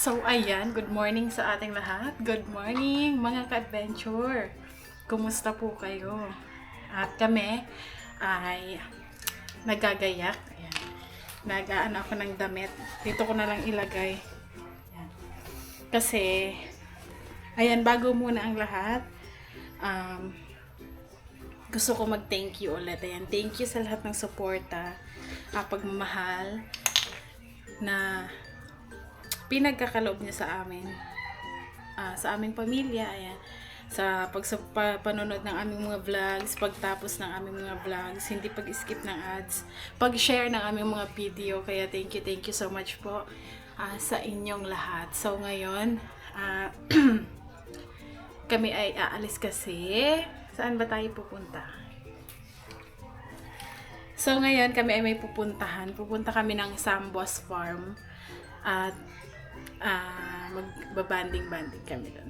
So, ayan, good morning sa ating lahat. Good morning, mga ka-adventure. Kumusta po kayo? At kami ay nagagayak. Ayan. Nag-aano ako ng damit. Dito ko na lang ilagay. Ayan. Kasi, ayan, bago muna ang lahat, gusto ko mag-thank you ulit. Ayan, thank you sa lahat ng suporta, pagmamahal na pinagkakaloob niya sa amin, sa aming pamilya, ayan, sa panonood ng aming mga vlogs, pagtapos ng aming mga vlogs, hindi pag-skip ng ads, pag-share ng aming mga video. Kaya thank you so much po sa inyong lahat. So ngayon, kami ay aalis kasi. Saan ba tayo pupunta? So ngayon kami ay may pupuntahan. Pupunta kami ng Sambos Farm. At magbabanding-banding kami doon.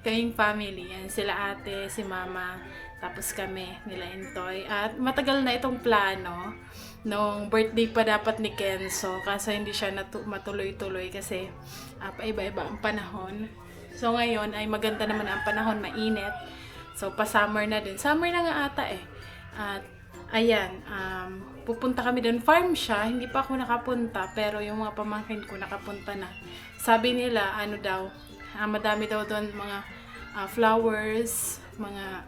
Kaming family. Yan. Sila ate, si mama, tapos kami, nila Intoy. At matagal na itong plano. Nung birthday pa dapat ni Kenzo. Kaso hindi siya matuloy-tuloy kasi paiba-iba ang panahon. So ngayon ay maganda naman ang panahon, mainit. So pa-summer na din. Summer na nga ata eh. At ayan, pupunta kami doon. Farm siya, hindi pa ako nakapunta, pero yung mga pamangkin ko nakapunta na. Sabi nila, ano daw, madami daw doon mga flowers, mga,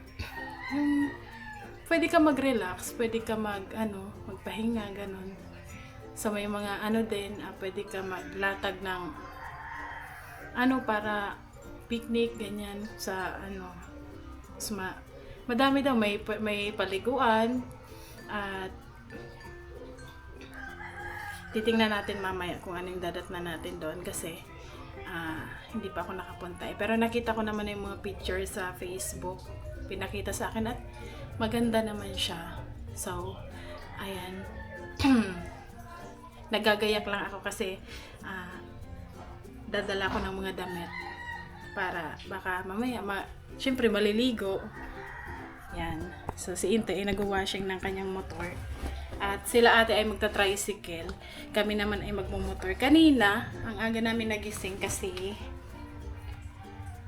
pwede ka mag-relax, pwede ka magpahinga, ganun. So may mga din, pwede ka maglatag ng, para picnic, ganyan, sa, madami daw, may paliguan, at titingnan natin mamaya kung anong dadatnan natin doon kasi hindi pa ako nakapunta eh. Pero nakita ko naman yung mga pictures sa Facebook, pinakita sa akin at maganda naman siya. So, ayan. Nagagayak lang ako kasi dadala ko ng mga damit para baka mamaya syempre maliligo. Yan. So, si Inte ay nag-washing ng kanyang motor. At sila ate ay magta-tricycle. Kami naman ay magmumotor. Kanina, ang aga namin nagising kasi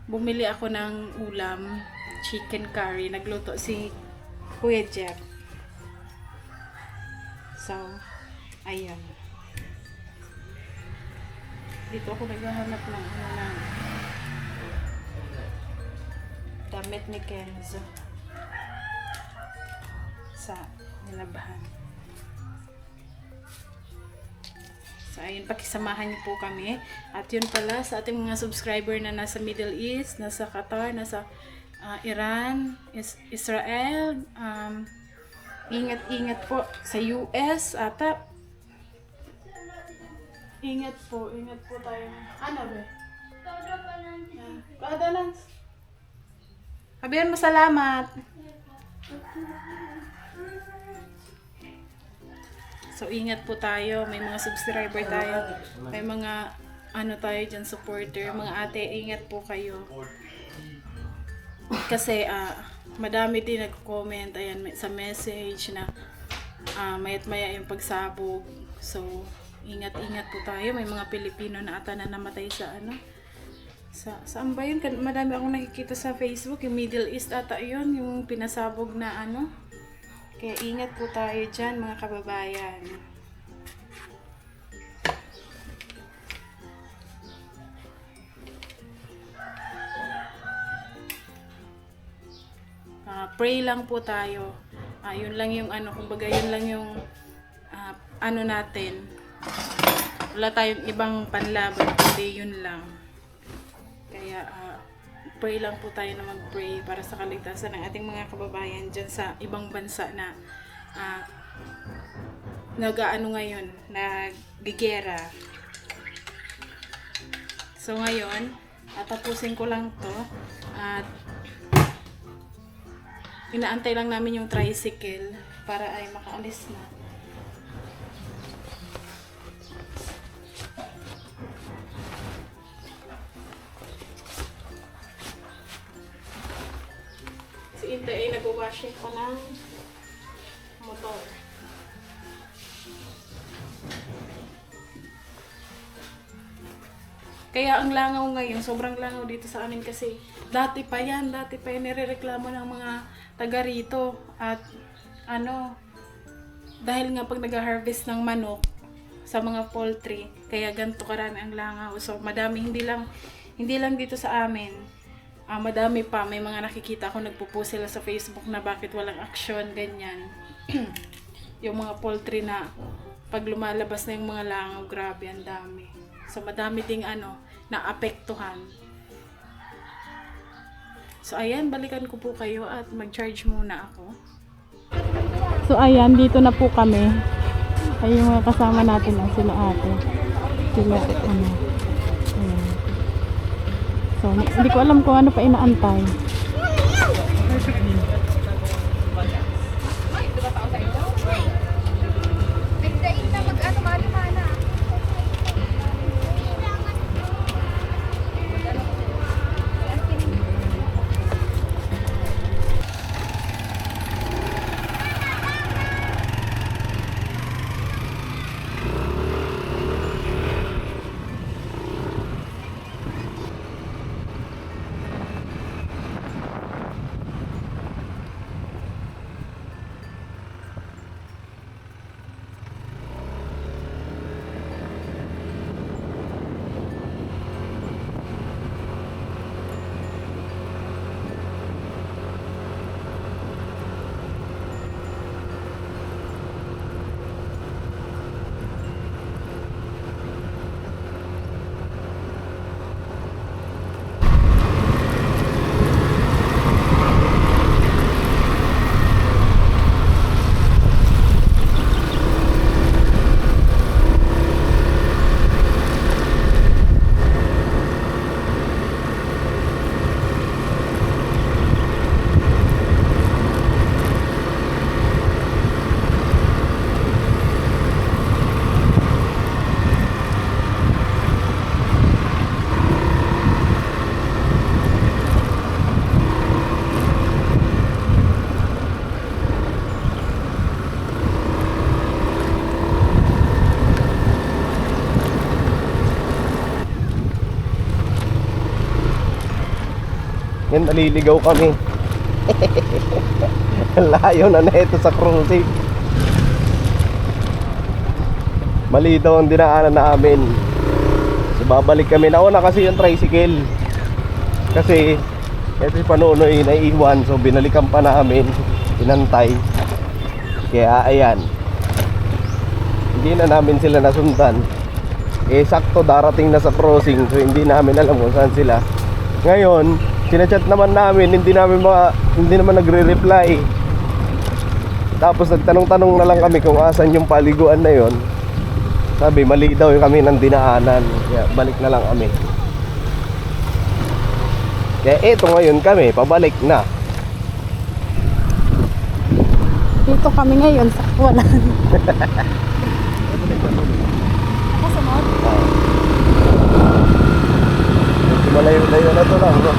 bumili ako ng ulam, chicken curry. Nagluto si Kuya Jeff. So, ayun. Dito ako naghahanap ng damit ni Kenzo sa nilabahan. So, ayun, pakisamahan niyo po kami. At yun pala, sa ating mga subscriber na nasa Middle East, nasa Qatar, nasa Iran, Israel, ingat po sa US, ata. Ingat po tayo. Ano ba? Kada-lans. Sabihan mo salamat. So, ingat po tayo. May mga subscriber tayo. May mga tayo dyan, supporter. Mga ate, ingat po kayo. Kasi, madami din nag-comment. Ayan, sa message na mayat-maya yung pagsabog. So, ingat-ingat po tayo. May mga Pilipino na ata na namatay sa saan ba yun? Madami akong nakikita sa Facebook. Yung Middle East ata yun. Yung pinasabog na Kaya ingat po tayo dyan, mga kababayan. Pray lang po tayo. Yun lang yung kumbaga yun lang yung natin. Wala tayong ibang panlaban, kundi yun lang. Kaya pray lang po tayo na mag-pray para sa kaligtasan ng ating mga kababayan dyan sa ibang bansa na ngayon, nagigera. So ngayon, tapusin ko lang to at inaantay lang namin yung tricycle para ay makaalis na. Inte ay nag-washing pa ng motor. Kaya ang langaw ngayon, sobrang langaw dito sa amin kasi dati pa yan nirereklamo ng mga taga rito. At ano, dahil nga pag nag-harvest ng manok sa mga poultry, kaya ganito karami ang langaw. So madami, hindi lang dito sa amin. Madami pa, may mga nakikita ako nagpo-post sila sa Facebook na bakit walang aksyon, ganyan. Yung mga poultry na pag lumalabas na yung mga langaw, grabe, ang dami. So madami ding naapektuhan. So ayan, balikan ko po kayo at mag-charge muna ako. So ayan, dito na po kami. Ay yung mga kasama natin sila ate. Sila ayan. So hindi ko alam kung ano pa inaantay. Yan, naliligaw kami. Layo na ito sa cruising. Mali daw ang dinaanan namin. So babalik kami. Nauna kasi yung tricycle. Kasi ito si Panunoy naiiwan. So binalikan pa namin. Inantay. Kaya ayan, hindi na namin sila nasundan. Sakto darating na sa crossing. So hindi namin alam kung saan sila. Ngayon sinachat naman namin, hindi naman nagre-reply. Tapos nagtanong-tanong na lang kami kung asan yung paliguan na yon. Sabi mali daw yung kami ng dinaanan. Kaya balik na lang kami. Kaya eto ngayon kami, pabalik na. Dito kami ngayon sa Kuwalan. Kasunod? Malayo-layo na to lang, no?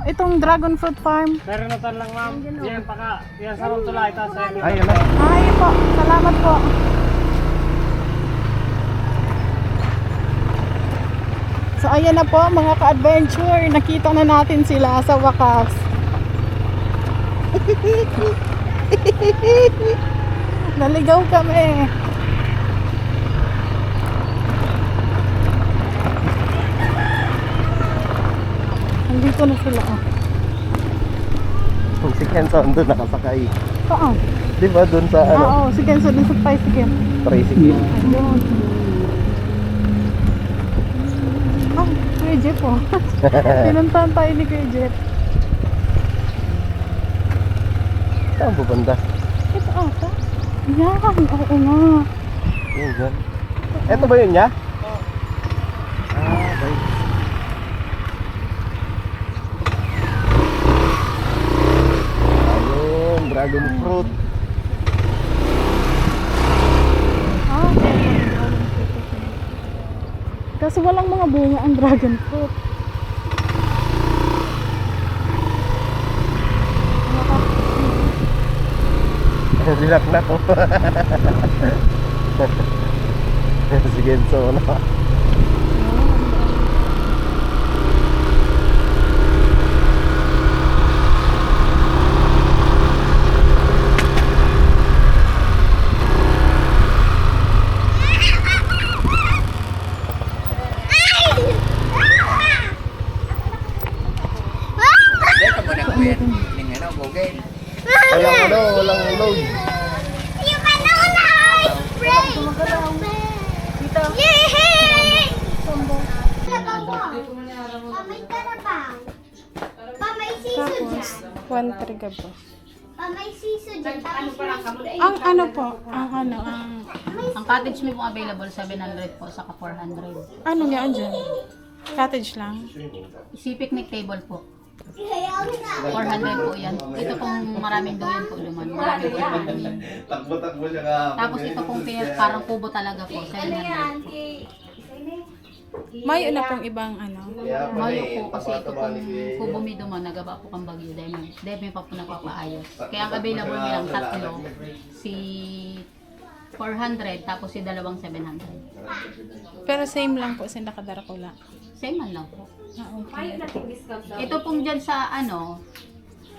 Itong dragon fruit farm. Meron na lang ma'am. Yan paka, yan sa tulay ta sa. Ay, ala. Ay po, salamat po. So ayan na po mga ka-adventure, nakita na natin sila sa wakas. Naligaw kami. Nandito na sila. Si Kenzo doon nakasakay. Oo. Di ba doon sa ano? Oo, si Kenzo dun sa tricycle. Tricycle. Ayun. Ah, Kuya Jeff oh. Pinuntahan tayo ni Kuya Jeff. Saan po banda? Ito ata. Yan, oo nga. Yun dyan. Eto ba yun niya? Oo. Ah, okay. Ayun, dragon fruit. Ah, kasi walang mga bunga ang dragon fruit. Dilak na to. Sige, so ano? Walang load. You can now spray. Yay! Pamay karabaw. Pamay siso dyan. 1 gabo. Pamay siso dyan. Ang ano po? Ang cottage may pong available 700 po saka 400. Ano nga andyan? Cottage lang. Si picnic table po. 400 po yan. Ito pong maraming doon po luman. Maraming po luman. Takbo-takbo siya ka. Tapos ito pong parang kubo talaga po. 700 po. May una pong ibang ano. Mayo po kasi ito pong kubo may duman. Nagaba po kang bagyo. Dahil pa po napapaayos. Kaya ang available nilang tatlo. Si 400 tapos si dalawang 700. Pero same lang po sa Nakadarakula. Same man lang po. Ah, okay. Ito pong dyan sa ano,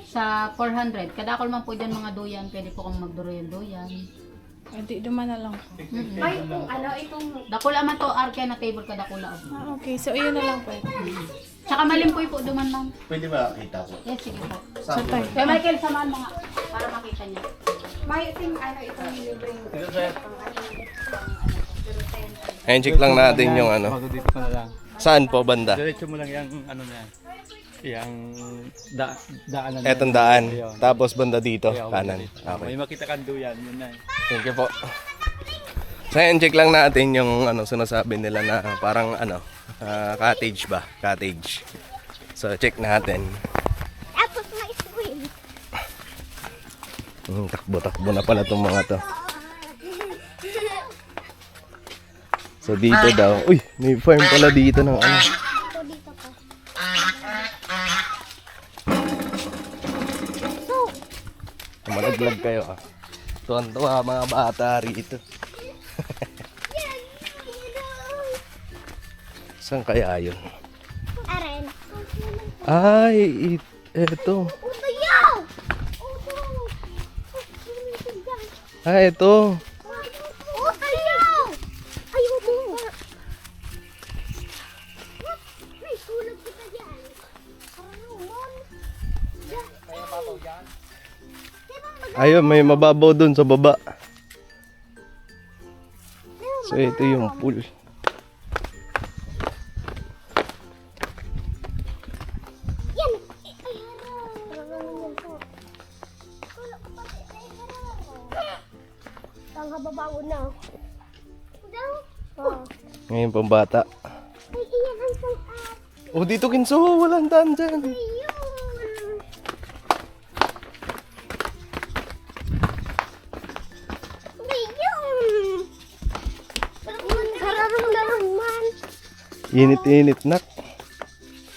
sa 400. Kadakol man po dyan mga duyan. Pwede po kang magduruyan-duyan. Di duman na lang po. Ay, kung ano, itong... Dakula man to, arke na table kadakula. Ah, okay. So, ayun na lang po. Tsaka malimpoy po duman lang. Pwede ba kita po? Yes, sige po. So, tayo. Kaya Michael, samahan mga para makita niya. May iting ano, itong libreng... Ayun, check lang natin yung ano. Dito ka na lang. Saan po banda? Diretso mo lang yung ano niya. Yung daanan. Etong daan. Ayun. Tapos banda dito, Ayaw, kanan. May Okay. makita kang duyan, yun na. Thank you po. So ayun, check lang natin yung ano sinasabi nila na parang ano, cottage ba? Cottage. So check natin. Tapos may swim. Takbo-takbo na pala itong mga to. So dito daw, uy, may farm pala dito ng ano. Ito dito pa. Malaglag kayo ah. Tuwan-tuwa mga bata rito. Saan kaya yun? Aren. Ay, eto. Utayaw! Ah, eto. Utayaw! Ayaw mo! May sulag kita dyan. Parang umon. Kaya babaw dyan? Ayun, may mababaw dun sa baba. So ito yung pool. Yan! Ay, harap. Parang po. Wala ko pa. Ay, harap. Tangha babaw na. Daw? Oo. Ngayon pang bata. Ay, iyan ang pang-at. Oh, dito Kinso, walang daan dyan. Ayun. Ayun. Nararamdaman. Init-init nak.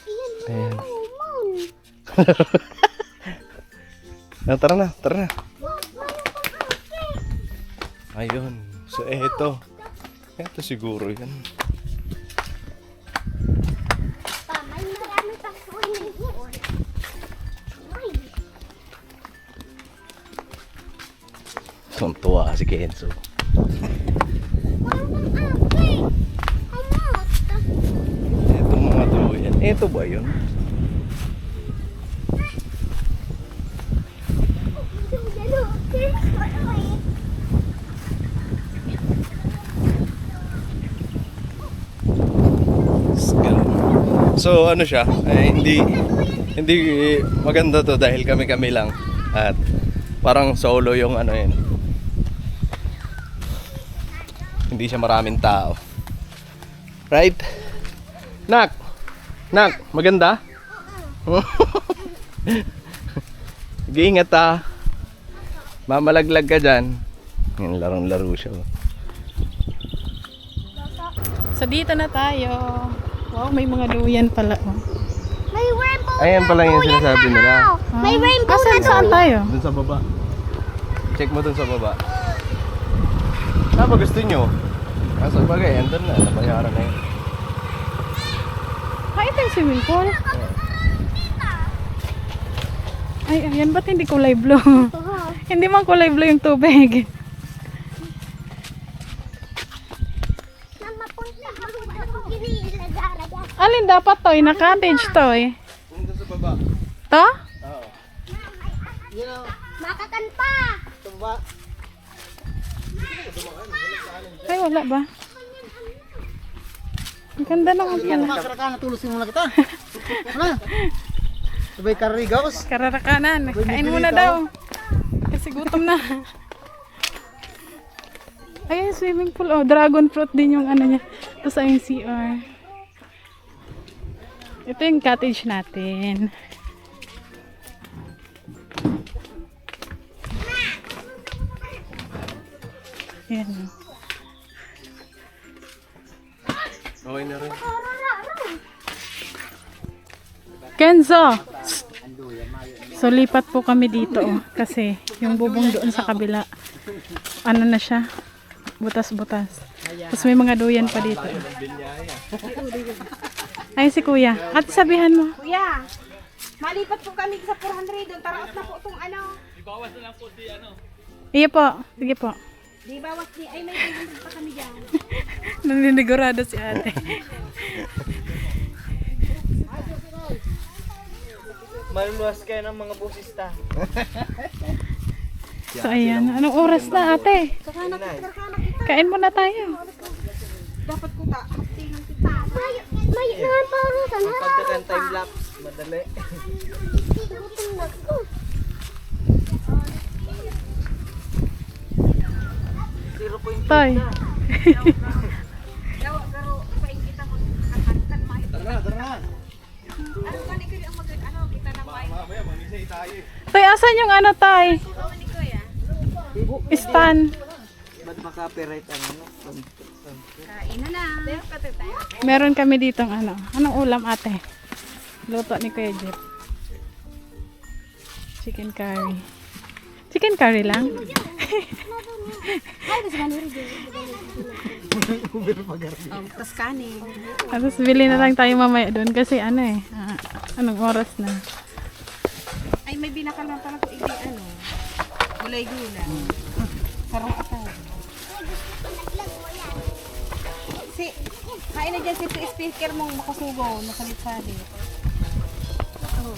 Iyan Ayan. naman. Ah, tara na, tara na. Wag mo yung pang-ate. Ayun. So eto. Eto siguro yan. Tuwa si Kenzo. Ito mga duyan. Ito ba yun? So ano siya, hindi maganda to dahil kami lang at parang solo yung ano yun. Hindi siya maraming tao. Right? Nak, maganda? Mag-iingat ah. Mamalaglag ka dyan. Yung larong-laro siya. So dito na tayo. Wow, may mga duyan pala. Oh. May rainbow Ayan na pala yung duyan sinasabi na nila. how. May rainbow na Saan tayo? Dun sa baba. Check mo dun sa baba. Ano ba gusto nyo? Nasa bagay, andun na. Nabayaran na yun. Ah, ito yung swimming pool. Ay, ayan, ba't hindi kulay blue? Hindi man kulay blue yung tubig. Mapunta ako ako ginilagaraga. Alin dapat toy? Na cottage toy. Dun sa baba. To? Oo. Makakan pa. Ay, wala ba? Ang ganda naman pala. Makaraka, natulusin mo na kita. Ano? Sabay karigos. Kararakanan. Kain muna daw. Kasi gutom na. Ay, swimming pool. Oh, dragon fruit din yung ano niya. Tapos ay yung CR. Ito yung cottage natin. Ayan. Okay na rin. Kenzo! So, lipat po kami dito. Oh, kasi yung bubong doon sa kabila, ano na siya? Butas-butas. Tapos may mga duyan pa dito. Ay, si kuya. At sabihan mo. Kuya, malipat po kami sa 400 doon. Taraos na po itong ano. Iya po. Sige po. Di bawas ni, ay may 300 pa kami dyan. Naninigurado si ate. Maluluwas kayo ng mga busista. So, ayan. Anong oras na ate? Kain muna tayo. Dapat ko ta, hapti ng kita. May naman parusan. Pagkakan time lapse, madali. Gutom na ko. Tay. Dawa, pero paing kita mo kakantan may. Tara. Ano ka ni kaya mag ano kita na may. Mamaya, mamisay tayo. Tay, asan yung ano tay? Sukaw ni kuya. Stan. Ba't makapiright ang ano? Kain na na. Dahil pa tayo. Meron kami ditong ano. Anong ulam ate? Luto ni Kuya Jeff. Chicken curry. Chicken curry lang? Tas kanin. Tapos bili na lang tayo mamaya doon kasi ano eh. Anong oras na? Ay may binakal lang pala ko ano. Gulay-gulay. Sarong atay. Si, kain na dyan si speaker mong makasugo, nakalit-salit. Oh.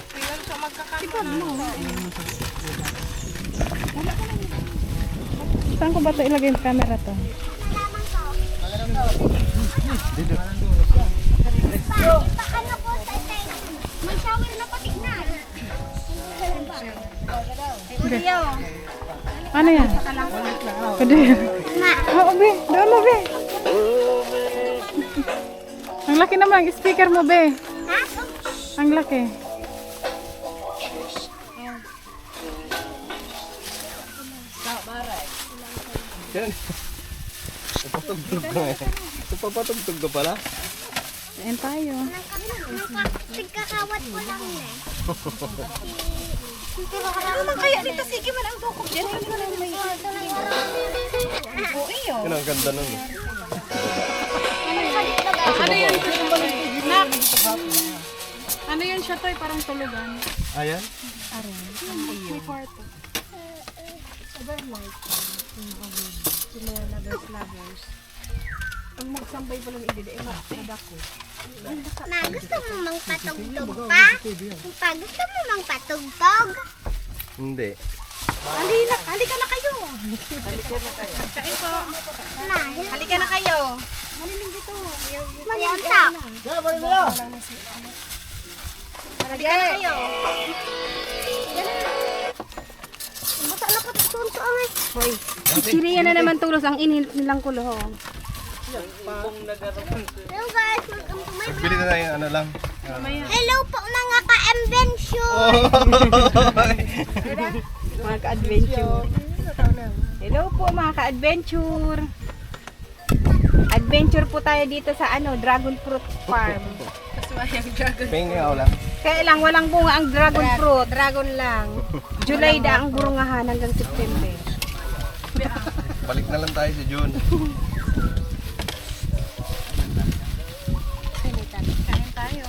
Tingnan siya magkakaroon mo. Saan ko ba ito ilagay yung camera to? Paano ko tatay? May shower na pati na. Kuya, Ano yan? Pwede yan. Oo, be. Doon mo, be. Ang laki naman ang speaker mo, be. Ha? Ang laki. Yan. Papatugtog ka eh. Papatugtog ka pala. Ayan tayo. Nagkakawat ko lang eh. ano kaya dito? Sige man ang dukog dyan. Hindi ko lang may buo iyo. Yan ang ganda nun. Ano yun? Nak? Ano yun siya, Toy? Parang tulugan. Ayan. May kwarto. Lovers. Ang magsambay pa lang idide, madako. Ma, gusto mo mang patugtog pa? Pa, gusto mo mang patugtog? Hindi. Halika na kayo. Ma, Halika na kayo. maganda. Yeah, balik mo na. Halika na kayo. Bata na patugtog ko ang Hoy, siriya na naman tulos ang inhil nilang kulo. Hello guys, may Bili na yung ano lang. hello po mga ka-invention. Mga ka-adventure. Hello po mga ka-adventure. Adventure po tayo dito sa Dragon Fruit Farm. Pingin ako lang. Kaya lang walang bunga ang dragon fruit. Dragon lang. July da ang burungahan hanggang September. Balik na lang tayo sa June. Kain tayo.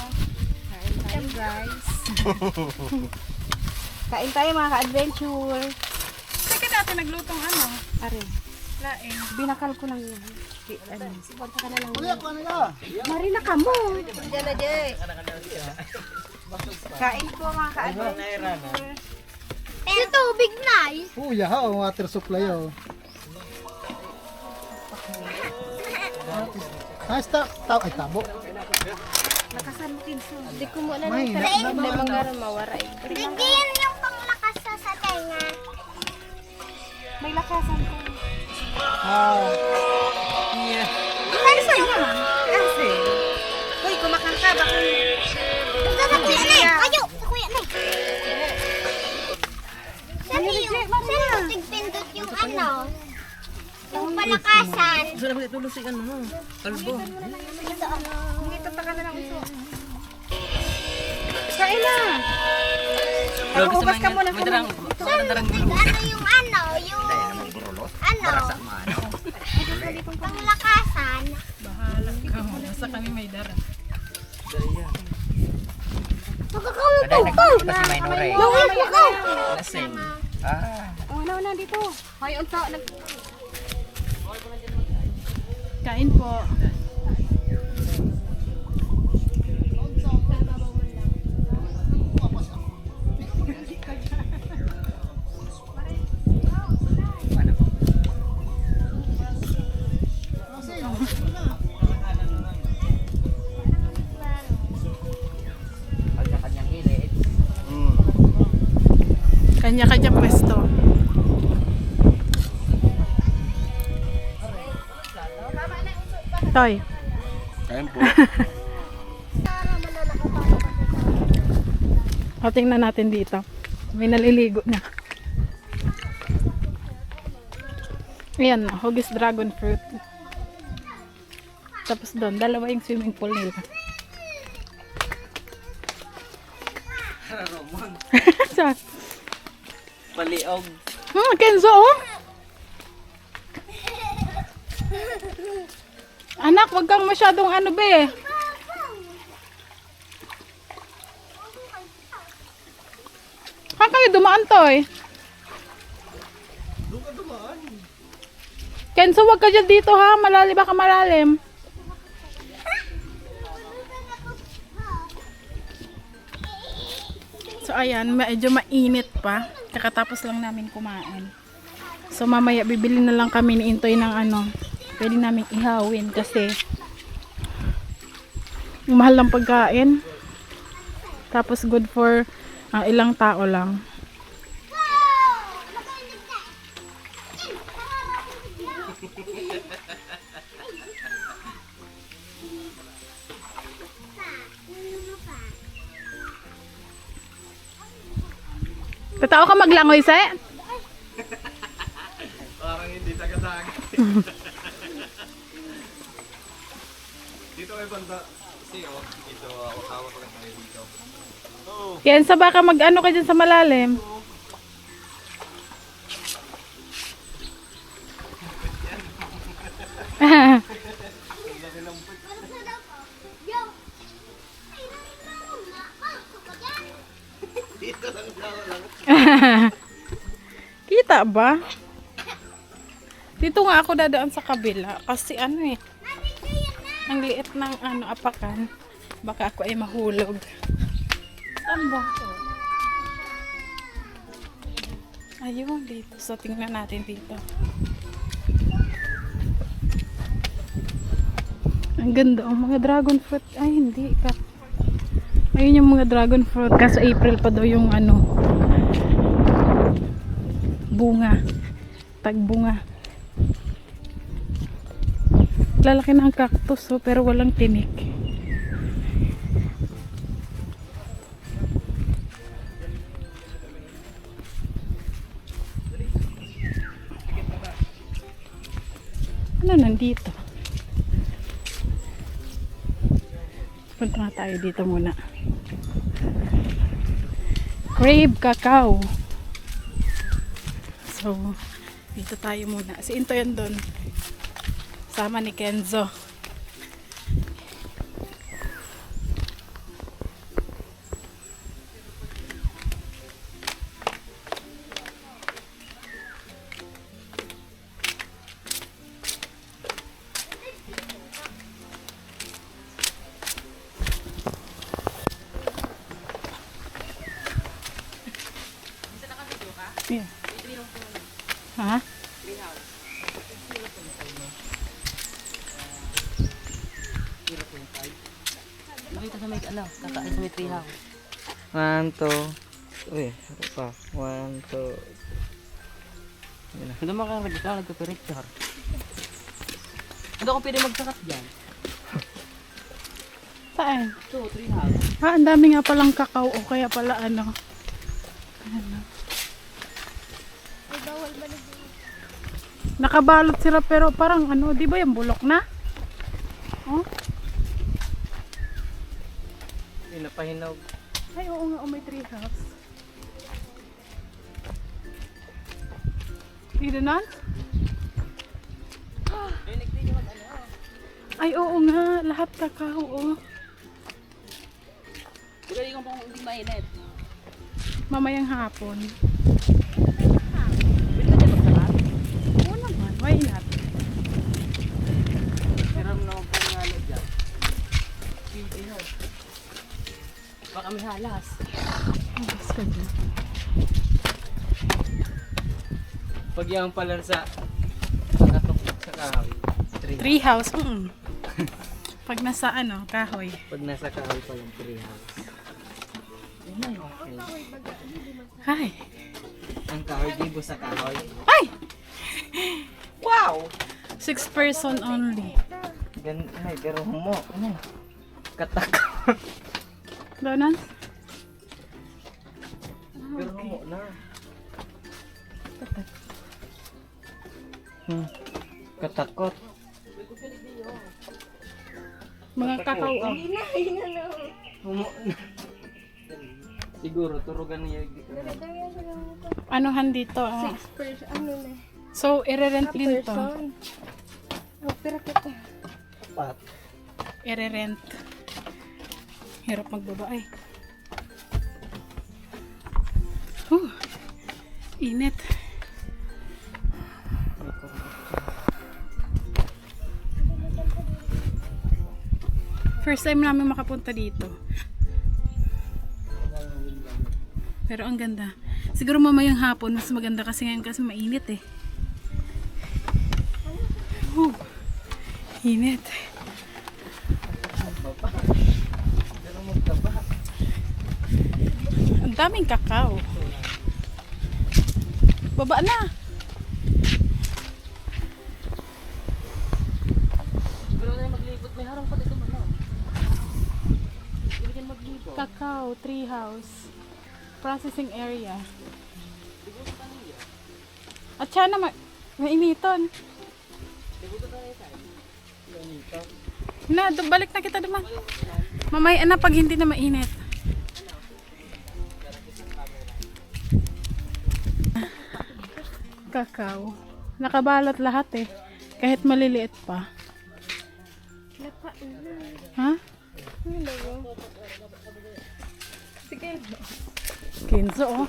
Kain guys. Kain tayo mga ka-adventure. Teka natin naglutong ano? Are, Laing. binakal ko lang yan. Subanta ka na lang. Kuya, kuha na. Marina ka mo. Kain po mga ka-adventure. Pero tubig na eh. Kuya, ha, water supply, oh. Ay, tabo. Nakasalutin so. Hindi ko muna May, manggaran mawaray. Bigyan yung panglakas sa tenga. May lakasan ko. Ano sa'yo? Kasi. Hoy, kumakanta ka. Baka Basta na kuya na eh. Ayo, kuya na eh. Saan yung tigpindot yung ano? Yung palakasan. dito pa ka na lang uso. Kain na. Mag-ubas ka muna. Saan yung ano? Yung ano? Panglakasan. Basta kami may dara. Magkakauntog ko. Yung ko. Una dito. Hoy, unta. Kain po. Kanya-kanya pwesto. Toy. Kain po. O, tingnan natin dito. May naliligo na. Ayan, hugis dragon fruit. Tapos doon, dalawa yung swimming pool nila. Saan? Paliog. Kenzo, oh! Anak, wag kang masyadong ano be. Saan kayo dumaan to eh? Kenzo, wag ka dyan dito ha. Malalim, baka malalim. So ayan, medyo mainit pa. Kakatapos lang namin kumain. So mamaya bibili na lang kami ni Intoy ng ano. Pwede namin ihawin kasi mahal ng pagkain. Tapos good for ilang tao lang. Tatao ka maglangoy, se? Parang hindi taga-taga. Dito may banda. Kasi dito ako hawak lang tayo dito. Yan sa baka mag-ano ka dyan sa malalim. Kita ba? Dito nga ako dadaan sa kabila kasi ano eh. Ang liit ng apakan. Baka ako ay mahulog. Saan ba? Ayun, dito. So, tingnan natin dito. Ang ganda. Ang mga dragon fruit. Ay, hindi ka. Ayun yung mga dragon fruit. Kaso April pa daw yung bunga. Tagbunga. Lalaki ng cactus, oh, pero walang tinik. Ano nandito? Punta nga tayo dito muna. Crave cacao. So, dito tayo muna. Si Into yan doon. Sama ni Kenzo. Yeah. Ha? Nakita sa may kakain sa may treehouse. 1, 2. Uy, ano pa? 1, 2. Hindi makakagod ka, nagpa-picture. Hindi ako pwede magsakat dyan. Saan? So, treehouse. Ang dami nga palang kakao o kaya pala ano. Nakabalot sila pero parang di ba yung bulok na? Oh? Hindi na pahinog. Ay, oo nga, may tree house. Dito na? Ay, oo nga, lahat kakao, oh. Pwede kong pang hindi mainit. Mamayang hapon. Pwede ka dyan magsakat? Oo naman, why not? Hiram na akong pangalo dyan. Hindi no. Baka may halas. Mas ka dyan. Pag yung pala sa pagkatok sa kahoy. Tree house, Pag nasa kahoy. Pag nasa kahoy pa yung tree house. Okay. Hi! Ang kahoy gibo sa kahoy. Ay! Wow! 6 person only. Ay, pero humo. Katakot. Doon? Pero humo na. Katakot. Mga kakao. Humo na. Siguro, turugan niya. Anuhan dito, So, i-rent din to. Pat. I-rent. Hirap magbaba ay. Init. First time namin makapunta dito. Pero ang ganda. Siguro mamayang hapon mas maganda kasi ngayon kasi mainit eh. Init. Ang daming kakao. Baba na. Pero na maglibot, may harang pa dito ano. Hindi ka maglibot. Kakao, tree house. Processing area. At siya na mainiton. Na, balik na kita naman. Mamaya na pag hindi na mainit. Kakao. Nakabalot lahat eh. Kahit maliliit pa. Ha? Okay. Kinso, oh.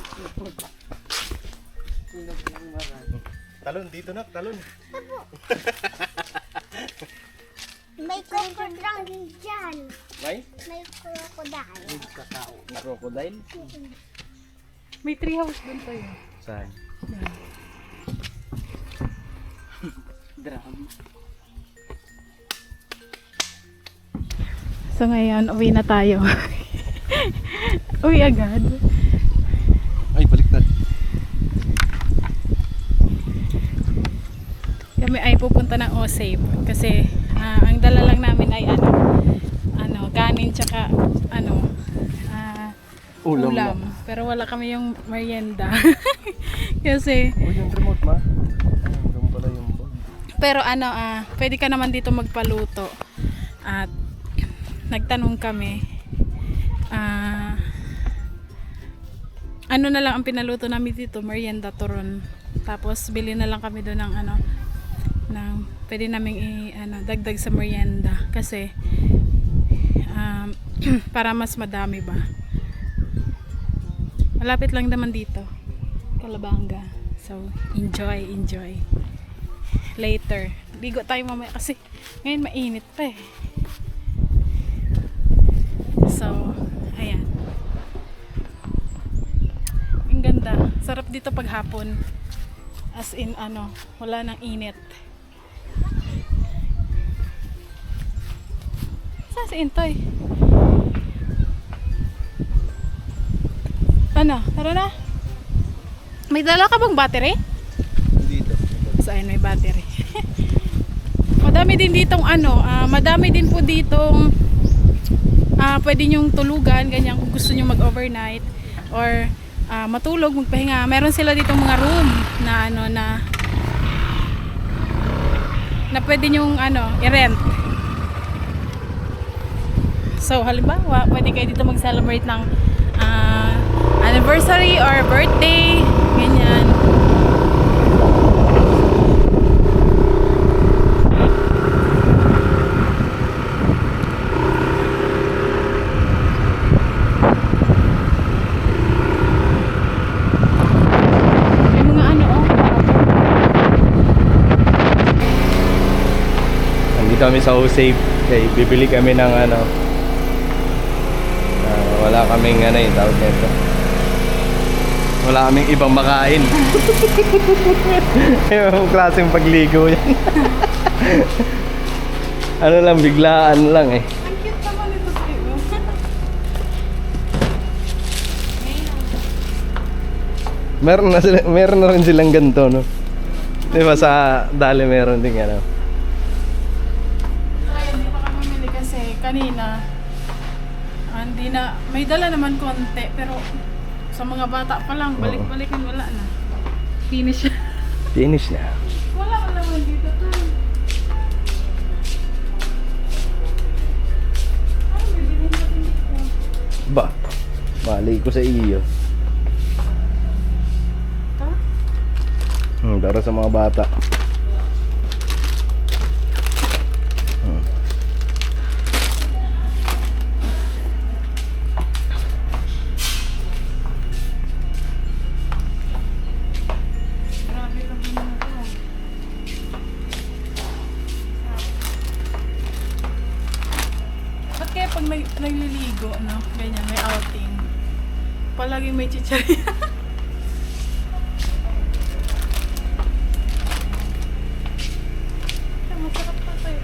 Talon, dito na, talon. May crocodile dyan. May? May crocodile. Crocodile? May treehouse dun tayo. Saan? So ngayon, uwi na tayo. Uwi agad. Ay, baliktad. Kami ay pupunta ng Osave kasi ang dala lang namin ay kanin tsaka ulam. Pero wala kami yung merienda. Kasi Uy, yung remote ma. Hanggang pala yung bag. pero pwede ka naman dito magpaluto. At nagtanong kami ano na lang ang pinaluto namin dito, merienda turon. Tapos bili na lang kami doon ng ng pwede naming dagdag sa merienda kasi para mas madami ba. Malapit lang naman dito, Calabanga. So enjoy later. Ligo tayo mamaya kasi ngayon mainit pa eh. So ayan, ang ganda, sarap dito pag hapon, as in wala nang init. Saan si Intoy? Tara na. May dala ka bang battery? Dito. So ayun, may battery. Madami din ditong madami din po ditong pwede nyong tulugan, ganyan kung gusto nyo mag-overnight or matulog, magpahinga. Meron sila ditong mga room na na pwede nyong i-rent. So halimbawa, pwede kayo dito mag-celebrate ng anniversary or birthday, ganyan. May mga Nandito kami sa Osave. Okay, bibili kami ng wala kaming tawag nito. Wala kaming ibang makain. Yung klaseng pagligo yan. Lang, biglaan lang eh. ang cute naman ito sa'yo. Meron na rin silang ganito, no? Di ba sa Dali meron din Ayun, hindi pa kami mamili kasi kanina hindi na, may dala naman konti pero sa mga bata pa lang, balik-balikan wala na. Finish. Finish na. Wala naman dito to. Ano bibilhin natin dito? Ba, mali ko sa iyo. Ito? Para sa mga bata. Grabe ka ba naman ito? Ba't kaya pag nagliligo, ganyan, may outing, palagi may chichari. Masarap pa tayo.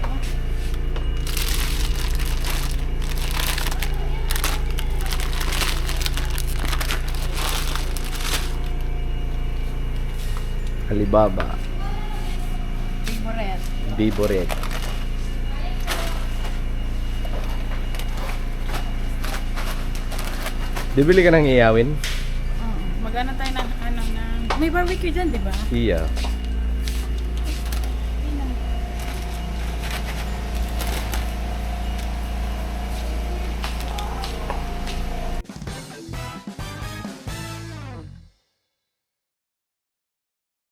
Alibaba, Favorite. Biboret. Bibili ka ng iyawin? Magana tayo ng may barbecue dyan, di ba? Iya.